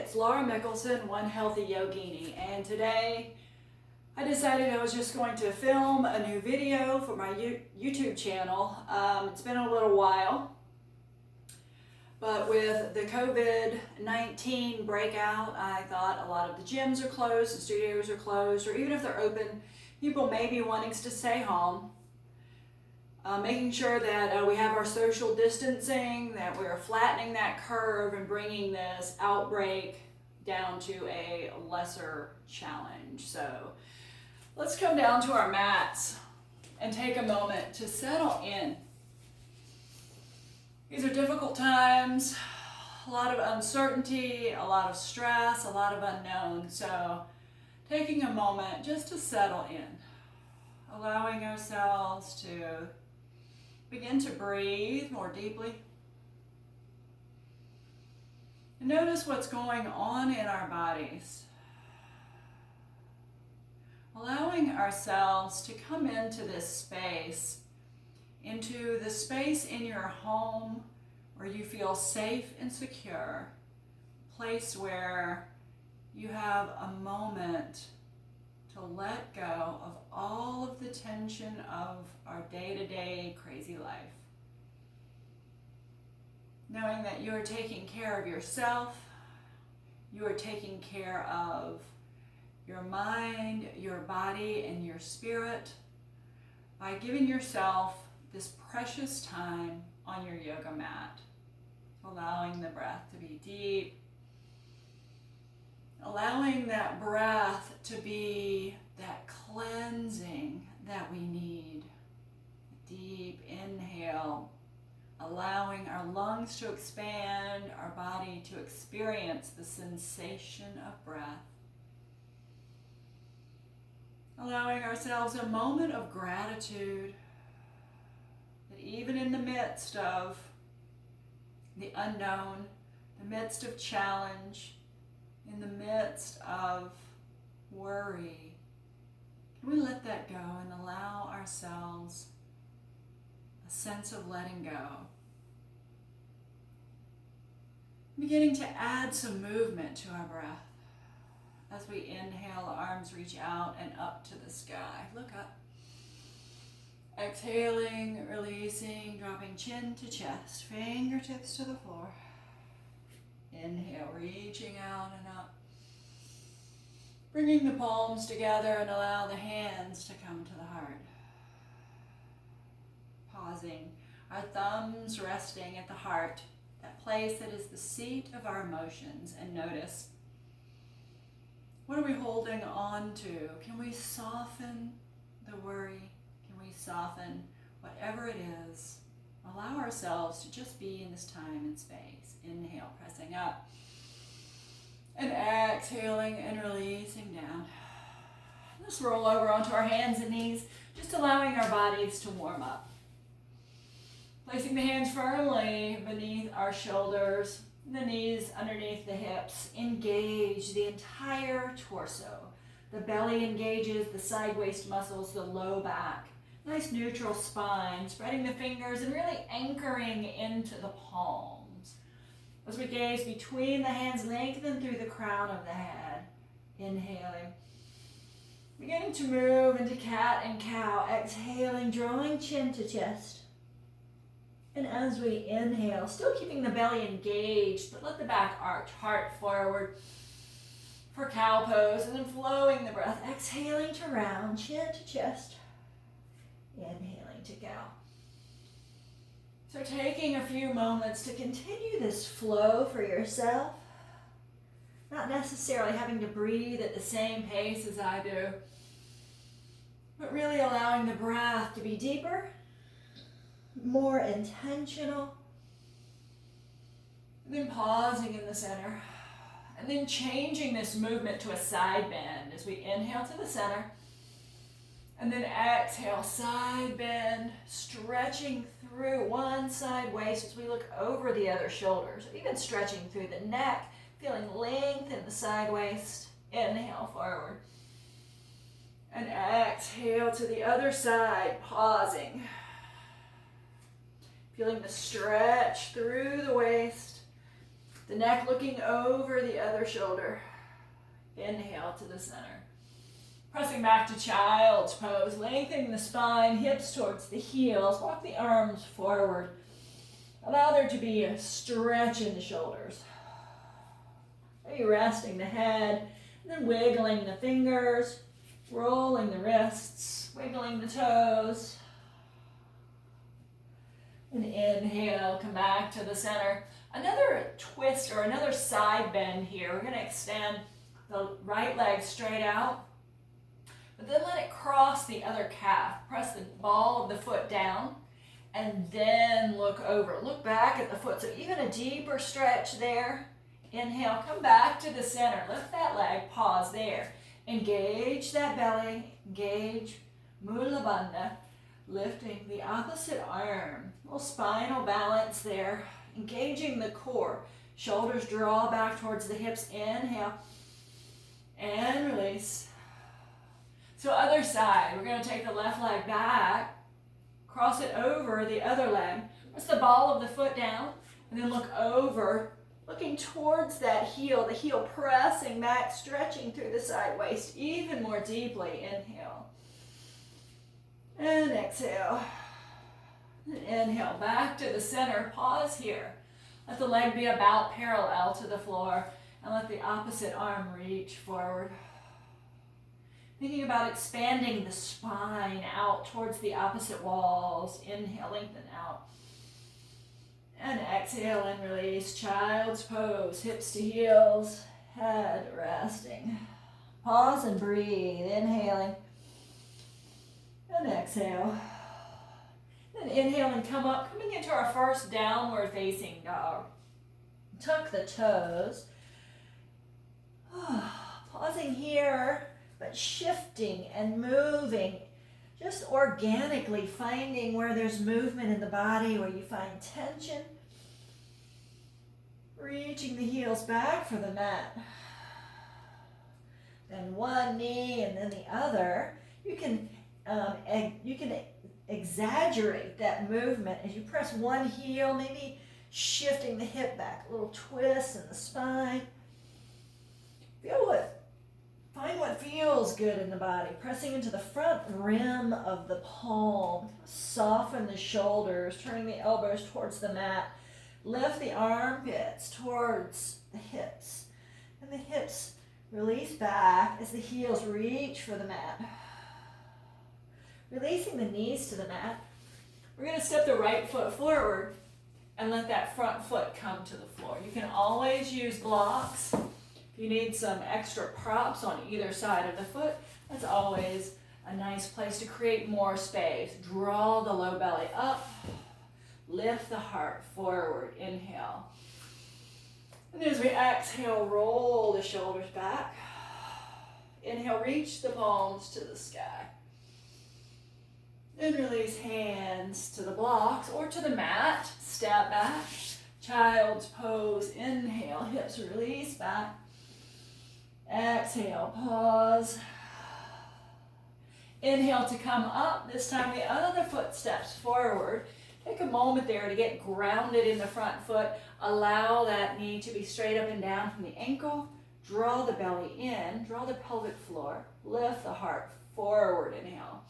it's Laura Mickelson, One Healthy Yogini, and today I decided I was just going to film a new video for my YouTube channel. It's been a little while, but with the COVID-19 breakout, I thought a lot of the gyms are closed, the studios are closed, or even if they're open, people may be wanting to stay home. Making sure that we have our social distancing, that we're flattening that curve and bringing this outbreak down to a lesser challenge. So let's come down to our mats and take a moment to settle in. These are difficult times, a lot of uncertainty, a lot of stress, a lot of unknown. So taking a moment just to settle in, allowing ourselves to begin to breathe more deeply. And notice what's going on in our bodies. Allowing ourselves to come into this space, into the space in your home where you feel safe and secure, a place where you have a moment to let go of all of the tension of our day-to-day crazy life. Knowing that you are taking care of yourself, you are taking care of your mind, your body, and your spirit by giving yourself this precious time on your yoga mat, allowing the breath to be deep, allowing that breath to be that cleansing that we need. A deep inhale, allowing our lungs to expand, our body to experience the sensation of breath. Allowing ourselves a moment of gratitude that even in the midst of the unknown, the midst of challenge, in the midst of worry, can we let that go and allow ourselves a sense of letting go? Beginning to add some movement to our breath. As we inhale, the arms reach out and up to the sky. Look up. Exhaling, releasing, dropping chin to chest, fingertips to the floor. Inhale, reaching out and up. Bringing the palms together and allow the hands to come to the heart. Pausing, our thumbs resting at the heart, that place that is the seat of our emotions, and notice, what are we holding on to? Can we soften the worry? Can we soften whatever it is? Allow ourselves to just be in this time and space. Inhale, pressing up. And exhaling and releasing down. Let's roll over onto our hands and knees, just allowing our bodies to warm up. Placing the hands firmly beneath our shoulders, the knees underneath the hips. Engage the entire torso. The belly engages the side waist muscles, the low back. Nice neutral spine, spreading the fingers and really anchoring into the palms. As we gaze between the hands, lengthen through the crown of the head. Inhaling. Beginning to move into cat and cow. Exhaling, drawing chin to chest. And as we inhale, still keeping the belly engaged, but let the back arch, heart forward for cow pose, and then flowing the breath. Exhaling to round, chin to chest. Inhaling to cow. So taking a few moments to continue this flow for yourself. Not necessarily having to breathe at the same pace as I do, but really allowing the breath to be deeper, more intentional. And then pausing in the center. And then changing this movement to a side bend as we inhale to the center. And then exhale, side bend, stretching through one side waist as we look over the other shoulders, even stretching through the neck, feeling length in the side waist. Inhale forward. And exhale to the other side, pausing. Feeling the stretch through the waist. The neck looking over the other shoulder. Inhale to the center. Pressing back to child's pose, lengthening the spine, hips towards the heels. Walk the arms forward. Allow there to be a stretch in the shoulders. Maybe resting the head, and then wiggling the fingers, rolling the wrists, wiggling the toes. And inhale, come back to the center. Another twist or another side bend here. We're going to extend the right leg straight out, but then let it cross the other calf. Press the ball of the foot down, and then look over. Look back at the foot. So even a deeper stretch there. Inhale, come back to the center. Lift that leg, pause there. Engage that belly, engage Mula Bandha. Lifting the opposite arm. A little spinal balance there. Engaging the core. Shoulders draw back towards the hips. Inhale. And release. So other side. We're going to take the left leg back. Cross it over the other leg. Press the ball of the foot down. And then look over. Looking towards that heel. The heel pressing back. Stretching through the side waist. Even more deeply. Inhale. And exhale. And inhale, back to the center. Pause here. Let the leg be about parallel to the floor. And let the opposite arm reach forward. Thinking about expanding the spine out towards the opposite walls. Inhale, lengthen out. And exhale and release. Child's pose. Hips to heels. Head resting. Pause and breathe. Inhaling. And exhale. Then inhale and come up, coming into our first downward facing dog. Tuck the toes. Pausing here, but shifting and moving. Just organically finding where there's movement in the body, where you find tension. Reaching the heels back for the mat. Then one knee and then the other. You can exaggerate that movement as you press one heel, maybe shifting the hip back, a little twist in the spine. Find what feels good in the body. Pressing into the front rim of the palm. Soften the shoulders, turning the elbows towards the mat. Lift the armpits towards the hips. And the hips release back as the heels reach for the mat. Releasing the knees to the mat. We're going to step the right foot forward and let that front foot come to the floor. You can always use blocks. If you need some extra props on either side of the foot, that's always a nice place to create more space. Draw the low belly up. Lift the heart forward. Inhale. And as we exhale, roll the shoulders back. Inhale, reach the palms to the sky. Then release hands to the blocks or to the mat. Step back. Child's pose. Inhale, hips release back. Exhale, pause. Inhale to come up. This time the other foot steps forward. Take a moment there to get grounded in the front foot. Allow that knee to be straight up and down from the ankle. Draw the belly in. Draw the pelvic floor. Lift the heart forward. Inhale.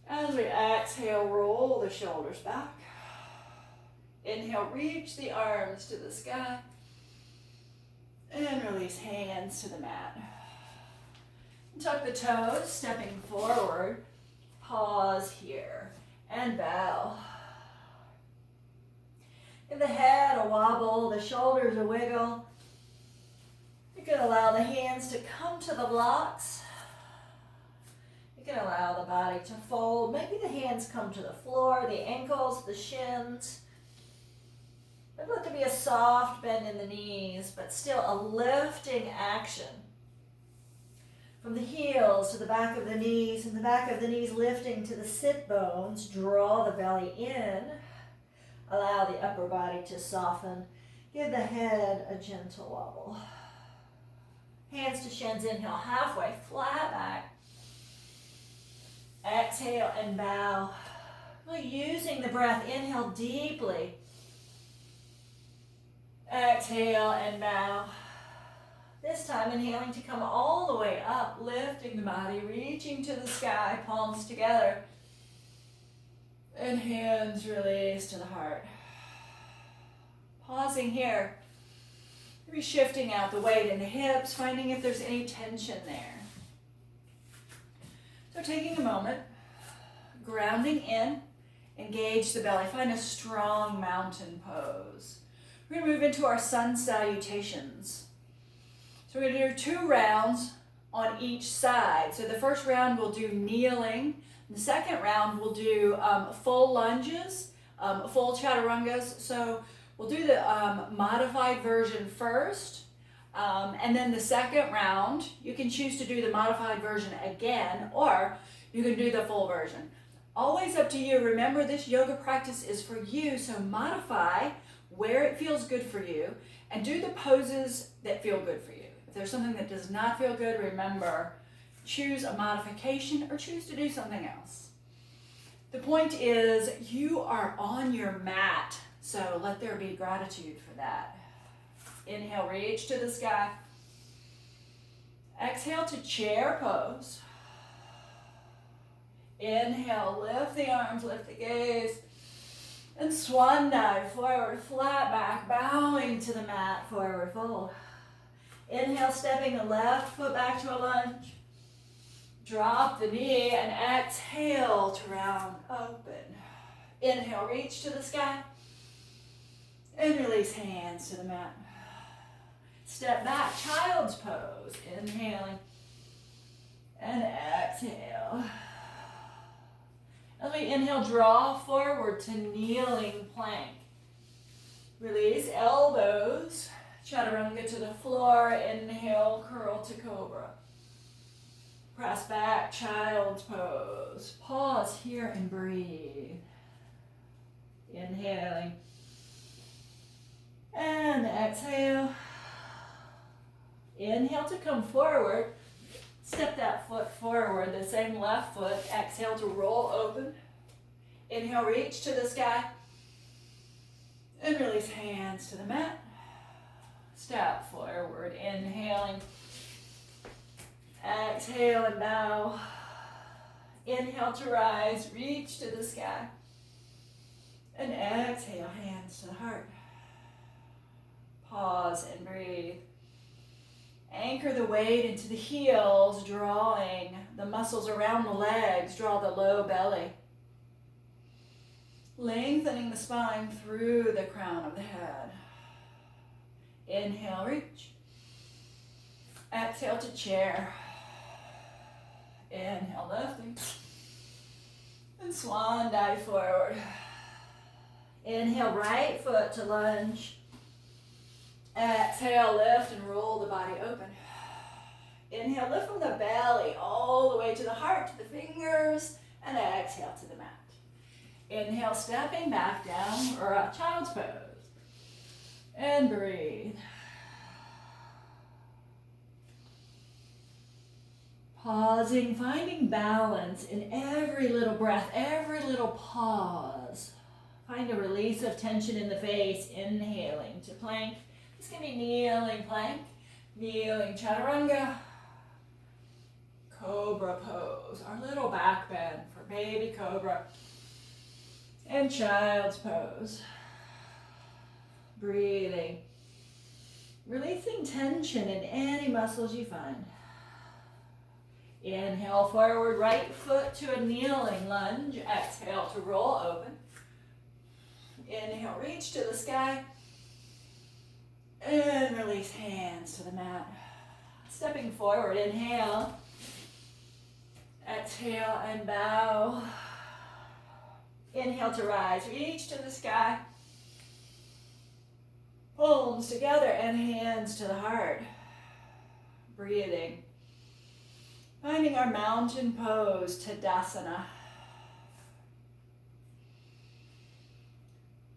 As we exhale, roll the shoulders back. Inhale, reach the arms to the sky. And release hands to the mat. Tuck the toes, stepping forward. Pause here and bow. Give the head a wobble, the shoulders a wiggle. You can allow the hands to come to the blocks. You can allow the body to fold. Maybe the hands come to the floor, the ankles, the shins. Maybe let there be a soft bend in the knees, but still a lifting action. From the heels to the back of the knees, and the back of the knees lifting to the sit bones. Draw the belly in. Allow the upper body to soften. Give the head a gentle wobble. Hands to shins, inhale halfway, flat back. Exhale and bow. Using the breath, inhale deeply. Exhale and bow. This time inhaling to come all the way up, lifting the body, reaching to the sky, palms together. And hands release to the heart. Pausing here. Maybe shifting out the weight in the hips, finding if there's any tension there. So taking a moment, grounding in, engage the belly. Find a strong mountain pose. We're going to move into our sun salutations. So we're going to do 2 rounds on each side. So the first round we'll do kneeling. The second round we'll do full lunges, full chaturangas. So we'll do the modified version first. And then the second round, you can choose to do the modified version again, or you can do the full version. Always up to you. Remember, this yoga practice is for you, so modify where it feels good for you and do the poses that feel good for you. If there's something that does not feel good, remember, choose a modification or choose to do something else. The point is, you are on your mat, so let there be gratitude for that. Inhale, reach to the sky. Exhale to chair pose. Inhale, lift the arms, lift the gaze. And swan dive, forward, flat back, bowing to the mat, forward fold. Inhale, stepping the left foot back to a lunge. Drop the knee and exhale to round open. Inhale, reach to the sky. And release hands to the mat. Step back, child's pose. Inhaling and exhale. As we inhale, draw forward to kneeling plank. Release elbows. Chaturanga to the floor. Inhale, curl to cobra. Press back, child's pose. Pause here and breathe. Inhaling. And exhale. Inhale to come forward. Step that foot forward, the same left foot. Exhale to roll open. Inhale, reach to the sky. And release hands to the mat. Step forward, inhaling. Exhale and bow. Inhale to rise, reach to the sky. And exhale, hands to the heart. Pause and breathe. Anchor the weight into the heels, drawing the muscles around the legs, draw the low belly. Lengthening the spine through the crown of the head. Inhale, reach. Exhale to chair. Inhale, lifting. And swan dive forward. Inhale, right foot to lunge. Exhale, lift and roll the body open. Inhale, lift from the belly all the way to the heart, to the fingers, and exhale to the mat. Inhale, stepping back down, or a child's pose. And breathe. Pausing, finding balance in every little breath, every little pause. Find a release of tension in the face, inhaling to plank. This can be kneeling plank, kneeling chaturanga, cobra pose, our little back bend for baby cobra, and child's pose. Breathing, releasing tension in any muscles you find. Inhale, forward, right foot to a kneeling lunge. Exhale to roll open. Inhale, reach to the sky. And release hands to the mat. Stepping forward, inhale. Exhale and bow. Inhale to rise, reach to the sky. Palms together and hands to the heart. Breathing. Finding our mountain pose, Tadasana.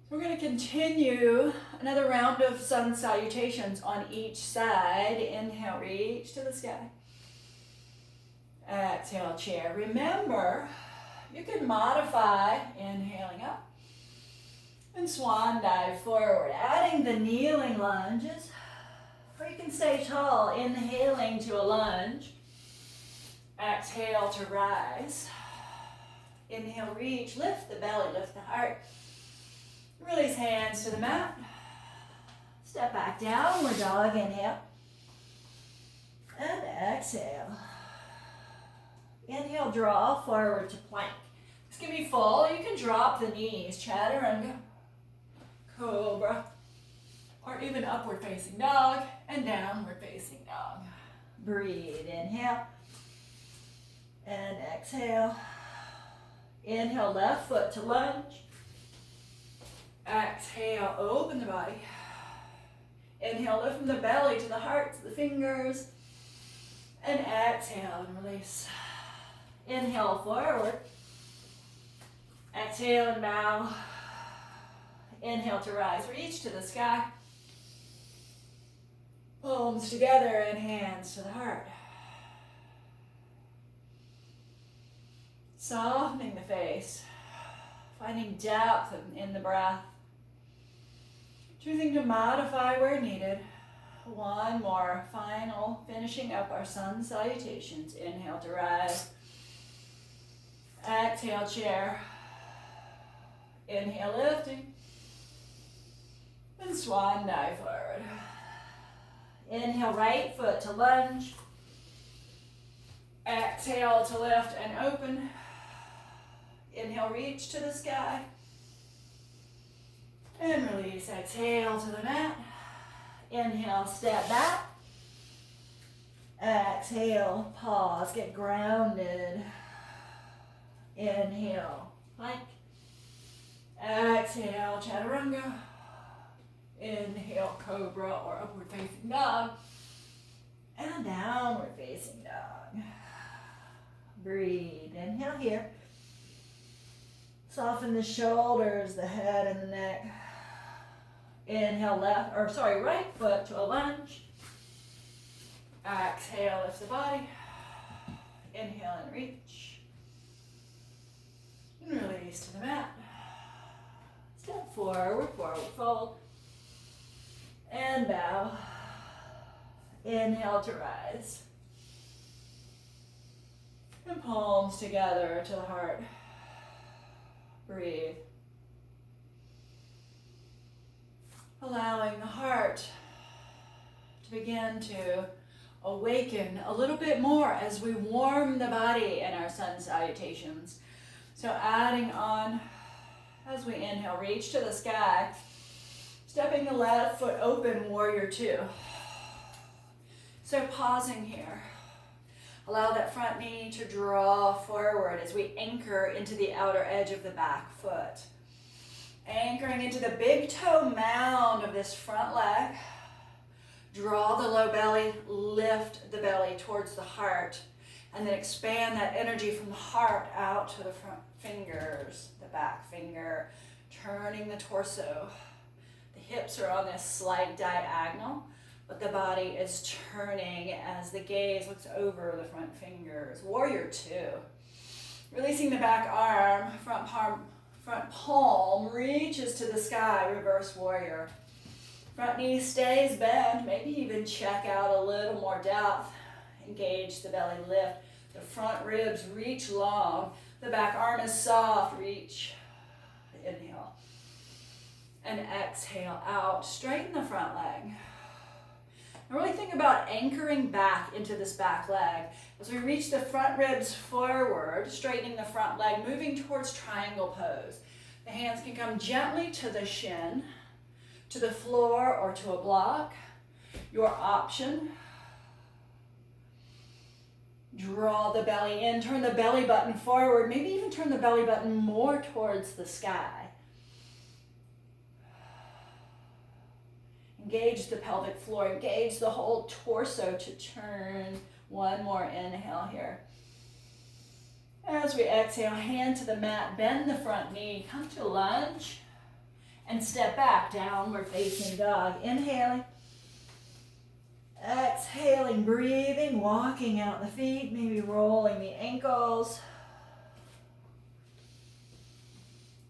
We're going to continue another round of sun salutations on each side. Inhale, reach to the sky. Exhale, chair. Remember, you can modify inhaling up and swan dive forward, adding the kneeling lunges. Or you can stay tall, inhaling to a lunge. Exhale to rise. Inhale, reach, lift the belly, lift the heart. Release hands to the mat. Step back, downward dog, inhale. And exhale. Inhale, draw forward to plank. This can be full. You can drop the knees, chaturanga, cobra, or even upward facing dog and downward facing dog. Breathe, inhale. And exhale. Inhale, left foot to lunge. Exhale, open the body. Inhale, lift from the belly to the heart, to the fingers. And exhale and release. Inhale, forward. Exhale and bow. Inhale to rise, reach to the sky. Palms together and hands to the heart. Softening the face, finding depth in the breath. Choosing to modify where needed. One more final, finishing up our sun salutations. Inhale to rise. Exhale, chair. Inhale, lifting. And swan dive forward. Inhale, right foot to lunge. Exhale to lift and open. Inhale, reach to the sky. And release, exhale to the mat. Inhale, step back. Exhale, pause, get grounded. Inhale, plank. Exhale, chaturanga. Inhale, cobra or upward facing dog. And downward facing dog. Breathe, inhale here. Soften the shoulders, the head and the neck. Inhale, right foot to a lunge. Exhale, lift the body. Inhale and reach. And release to the mat. Step forward, forward fold. And bow. Inhale to rise. And palms together to the heart. Breathe. Allowing the heart to begin to awaken a little bit more as we warm the body in our sun salutations. So adding on, as we inhale, reach to the sky, stepping the left foot open, warrior two. So pausing here. Allow that front knee to draw forward as we anchor into the outer edge of the back foot. Anchoring into the big toe mound of this front leg. Draw the low belly, lift the belly towards the heart, and then expand that energy from the heart out to the front fingers, the back finger, turning the torso. The hips are on this slight diagonal, but the body is turning as the gaze looks over the front fingers. Warrior two. Releasing the back arm, front palm reaches to the sky, reverse warrior. Front knee stays bent, maybe even check out a little more depth. Engage the belly lift. The front ribs reach long. The back arm is soft, reach. Inhale. And exhale out. Straighten the front leg. And really think about anchoring back into this back leg. As we reach the front ribs forward, straightening the front leg, moving towards triangle pose. The hands can come gently to the shin, to the floor, or to a block. Your option. Draw the belly in, turn the belly button forward, maybe even turn the belly button more towards the sky. Engage the pelvic floor, engage the whole torso to turn. One more inhale here. As we exhale, hand to the mat, bend the front knee, come to lunge, and step back, downward facing dog. Inhaling, exhaling, breathing, walking out the feet, maybe rolling the ankles.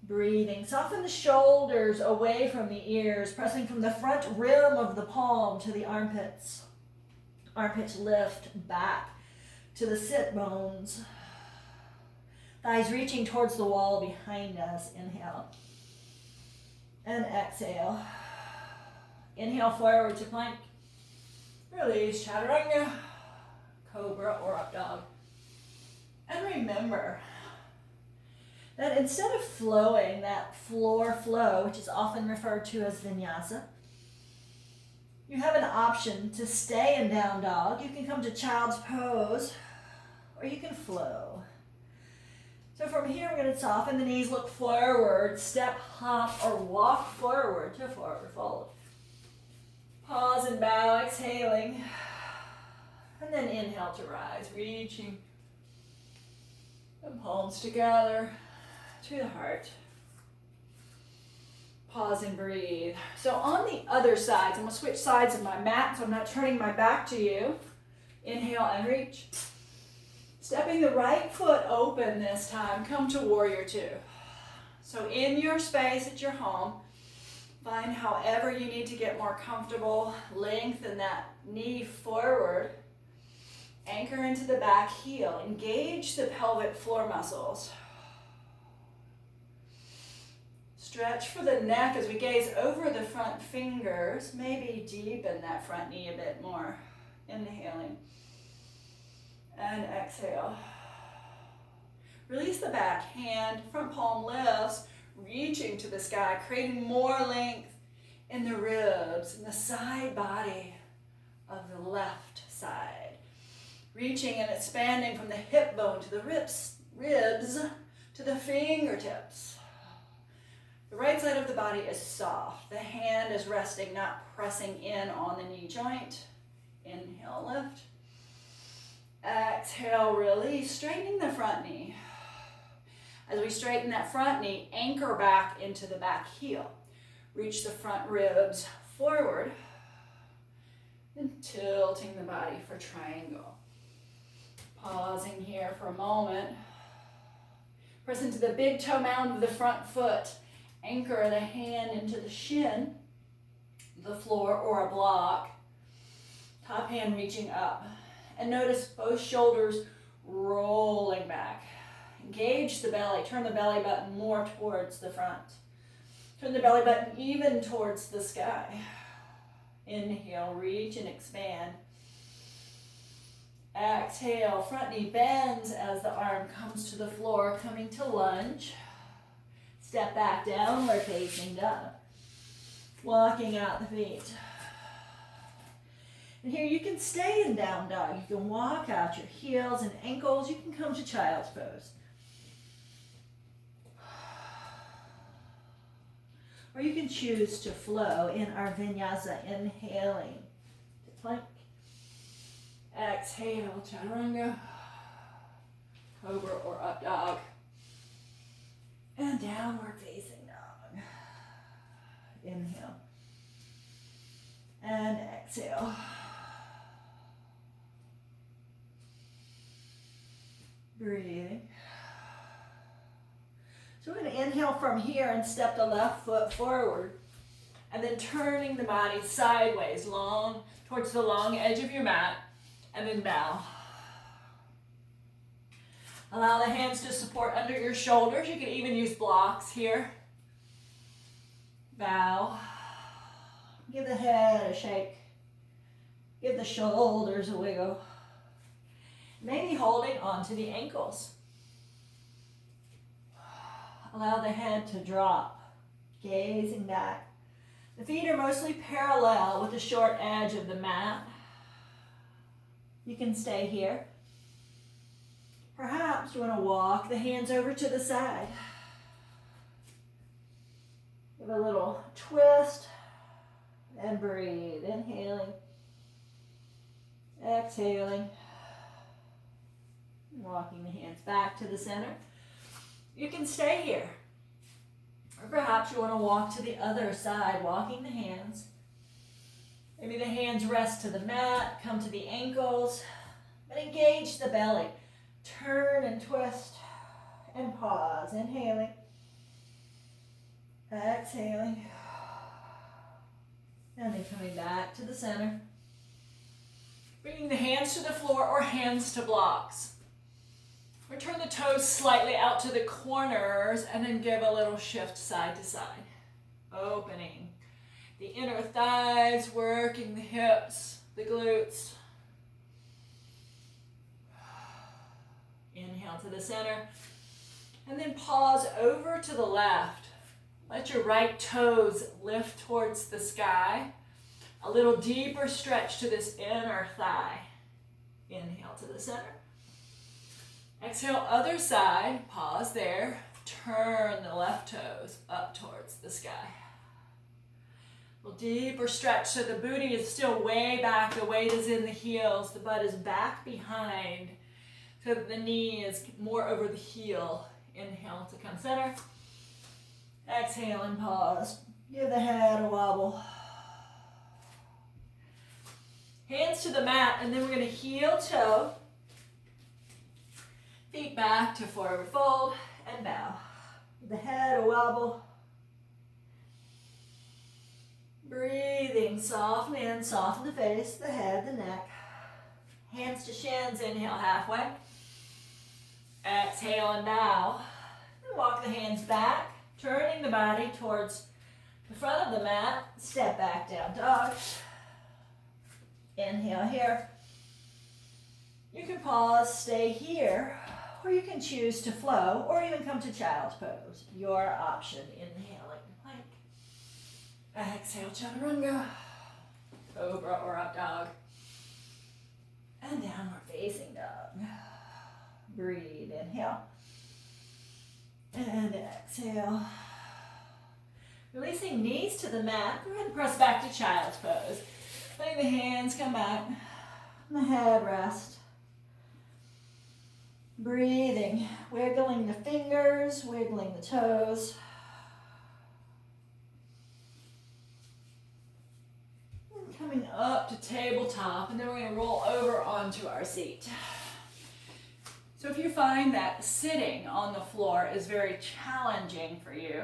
Breathing. Soften the shoulders away from the ears, pressing from the front rim of the palm to the armpits. Armpits lift back to the sit bones. Thighs reaching towards the wall behind us. Inhale. And exhale. Inhale forward to plank. Release chaturanga, cobra or up dog. And remember that instead of flowing, that floor flow, which is often referred to as vinyasa, you have an option to stay in down dog. You can come to child's pose, or you can flow. So from here, we're going to soften the knees, look forward, step, hop, or walk forward to forward fold. Pause and bow, exhaling. And then inhale to rise, reaching the palms together to the heart. Pause and breathe. So on the other sides, I'm going to switch sides of my mat, so I'm not turning my back to you. Inhale and reach. Stepping the right foot open this time, come to warrior two. So in your space at your home, find however you need to get more comfortable. Lengthen that knee forward. Anchor into the back heel. Engage the pelvic floor muscles. Stretch for the neck as we gaze over the front fingers. Maybe deepen that front knee a bit more. Inhaling. And exhale. Release the back hand. Front palm lifts, reaching to the sky, creating more length in the ribs, in the side body of the left side. Reaching and expanding from the hip bone to the ribs to the fingertips. The right side of the body is soft. The hand is resting, not pressing in on the knee joint. Inhale, lift. Exhale, release, straightening the front knee. As we straighten that front knee, anchor back into the back heel. Reach the front ribs forward and tilting the body for triangle. Pausing here for a moment. Press into the big toe mound of the front foot. Anchor the hand into the shin, the floor, or a block. Top hand reaching up. And notice both shoulders rolling back. Engage the belly. Turn the belly button more towards the front. Turn the belly button even towards the sky. Inhale, reach and expand. Exhale, front knee bends as the arm comes to the floor, coming to lunge. Step back, downward facing dog. Walking out the feet. And here you can stay in down dog. You can walk out your heels and ankles. You can come to child's pose. Or you can choose to flow in our vinyasa, inhaling to plank. Exhale, chaturanga, cobra or up dog. And downward facing dog. Inhale. And exhale. Breathing. So we're going to inhale from here and step the left foot forward. And then turning the body sideways, long towards the long edge of your mat. And then bow. Allow the hands to support under your shoulders. You can even use blocks here. Bow. Give the head a shake. Give the shoulders a wiggle. Maybe holding onto the ankles. Allow the head to drop, gazing back. The feet are mostly parallel with the short edge of the mat. You can stay here. Perhaps you want to walk the hands over to the side. Give a little twist and breathe. Inhaling, exhaling. Walking the hands back to the center. You can stay here. Or perhaps you want to walk to the other side, walking the hands. Maybe the hands rest to the mat, come to the ankles, but engage the belly. Turn and twist and pause. Inhaling Exhaling. And then coming back to the center. Bringing the hands to the floor or hands to blocks. Return the toes slightly out to the corners and then give a little shift side to side. Opening the inner thighs, working the hips, the glutes. Inhale to the center. And then pause over to the left. Let your right toes lift towards the sky. A little deeper stretch to this inner thigh. Inhale to the center. Exhale, other side. Pause there. Turn the left toes up towards the sky. A little deeper stretch so the booty is still way back. The weight is in the heels. The butt is back behind so that the knee is more over the heel. Inhale to come center. Exhale and pause. Give the head a wobble. Hands to the mat, and then we're going to heel toe. Feet back to forward fold and bow. Give the head a wobble. Breathing, soften in, soften the face, the head, the neck. Hands to shins, inhale halfway. Exhale and bow. And walk the hands back, turning the body towards the front of the mat. Step back, down dog. Inhale here. You can pause, stay here, or you can choose to flow, or even come to child's pose. Your option. Inhaling, plank. Exhale, chaturanga. Cobra or up dog. And downward facing dog. Breathe, inhale. And exhale. Releasing knees to the mat. Go ahead and press back to child's pose. Letting the hands come back. And the head rest. Breathing. Wiggling the fingers, wiggling the toes. And coming up to tabletop, and then we're going to roll over onto our seat. So if you find that sitting on the floor is very challenging for you,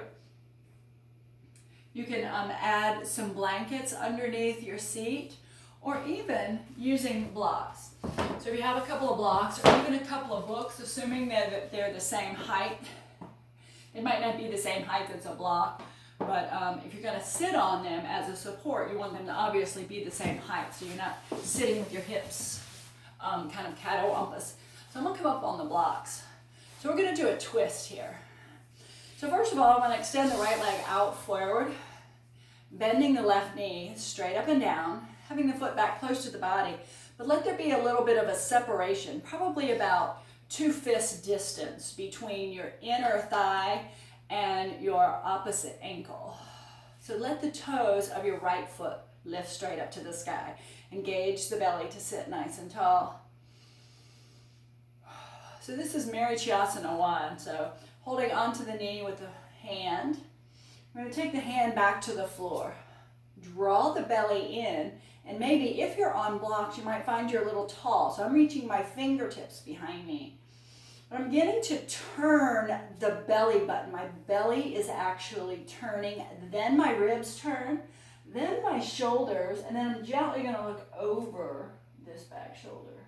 you can add some blankets underneath your seat, or even using blocks. So if you have a couple of blocks, or even a couple of books, assuming that they're the same height, it might not be the same height as a block, but if you're going to sit on them as a support, you want them to obviously be the same height, so you're not sitting with your hips kind of catawampus. So I'm going to come up on the blocks. So we're going to do a twist here. So first of all, I'm going to extend the right leg out forward, bending the left knee straight up and down, having the foot back close to the body, but let there be a little bit of a separation, probably about 2 fist distance between your inner thigh and your opposite ankle. So let the toes of your right foot lift straight up to the sky. Engage the belly to sit nice and tall. So this is Marichyasana 1. So holding onto the knee with the hand. We're going to take the hand back to the floor. Draw the belly in, and maybe if you're on blocks, you might find you're a little tall. So I'm reaching my fingertips behind me. But I'm getting to turn the belly button. My belly is actually turning, then my ribs turn, then my shoulders, and then I'm gently going to look over this back shoulder.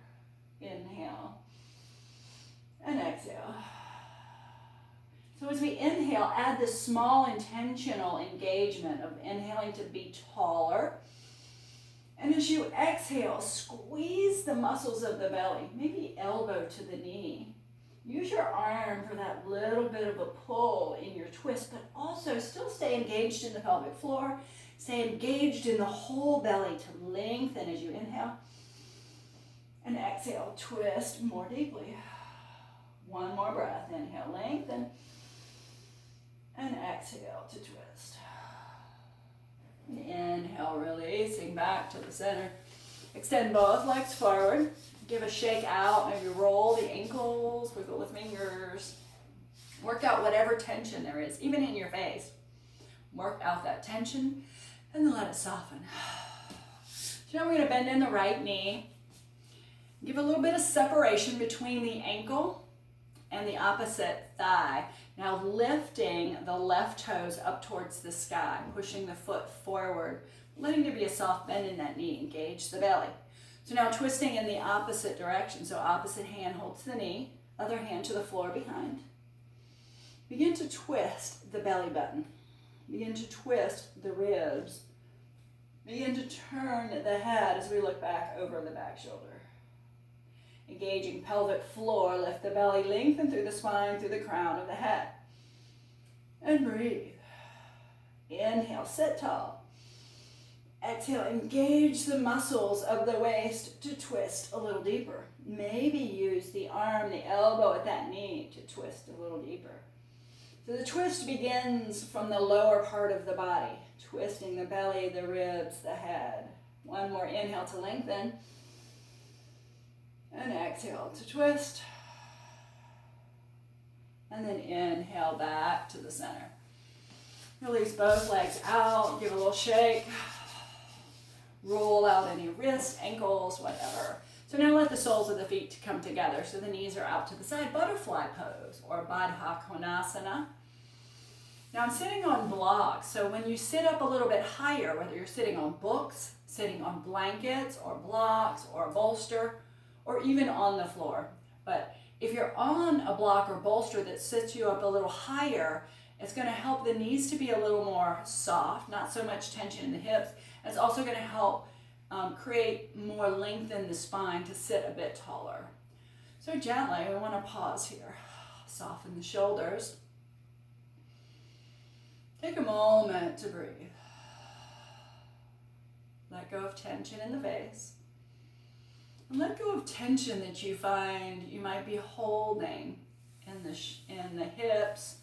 Inhale. And exhale. So as we inhale, add this small intentional engagement of inhaling to be taller. And as you exhale, squeeze the muscles of the belly, maybe elbow to the knee. Use your arm for that little bit of a pull in your twist, but also still stay engaged in the pelvic floor. Stay engaged in the whole belly to lengthen as you inhale. And exhale, twist more deeply. One more breath. Inhale, lengthen. And exhale to twist. Inhale, releasing back to the center. Extend both legs forward. Give a shake out. Maybe roll the ankles, wiggle the fingers. Work out whatever tension there is, even in your face. Work out that tension and then let it soften. So now we're going to bend in the right knee. Give a little bit of separation between the ankle and the opposite thigh. Now lifting the left toes up towards the sky, pushing the foot forward, letting there be a soft bend in that knee. Engage the belly. So now twisting in the opposite direction. So opposite hand holds the knee, other hand to the floor behind. Begin to twist the belly button. Begin to twist the ribs. Begin to turn the head as we look back over the back shoulder. Engaging pelvic floor, lift the belly, lengthen through the spine, through the crown of the head. And breathe. Inhale, sit tall. Exhale, engage the muscles of the waist to twist a little deeper. Maybe use the arm, the elbow at that knee to twist a little deeper. So the twist begins from the lower part of the body, twisting the belly, the ribs, the head. One more inhale to lengthen. And exhale to twist. And then inhale back to the center. Release both legs out, give a little shake. Roll out any wrists, ankles, whatever. So now let the soles of the feet come together. So the knees are out to the side, butterfly pose or Baddha Konasana. Now I'm sitting on blocks. So when you sit up a little bit higher, whether you're sitting on books, sitting on blankets or blocks or a bolster, or even on the floor. But if you're on a block or bolster that sits you up a little higher, it's going to help the knees to be a little more soft, not so much tension in the hips. It's also going to help create more length in the spine to sit a bit taller. So gently, we want to pause here. Soften the shoulders. Take a moment to breathe. Let go of tension in the face. And let go of tension that you find you might be holding in the hips.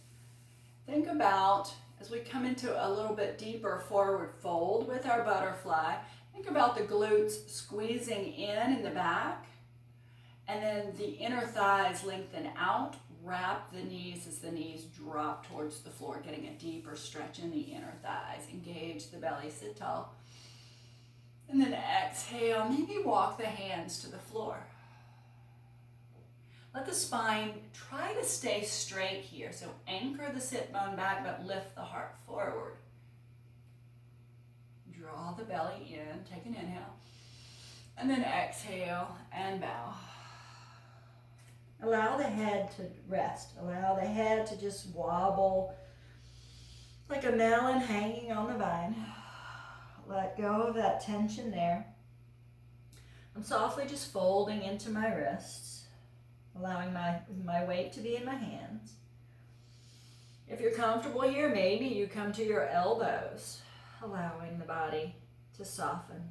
Think about, as we come into a little bit deeper forward fold with our butterfly, think about the glutes squeezing in the back, and then the inner thighs lengthen out. Wrap the knees as the knees drop towards the floor, getting a deeper stretch in the inner thighs. Engage the belly, sit tall. And then exhale, maybe walk the hands to the floor. Let the spine try to stay straight here. So anchor the sit bone back, but lift the heart forward. Draw the belly in, take an inhale. And then exhale and bow. Allow the head to rest. Allow the head to just wobble like a melon hanging on the vine. Let go of that tension there. I'm softly just folding into my wrists, allowing my weight to be in my hands. If you're comfortable here, maybe you come to your elbows, allowing the body to soften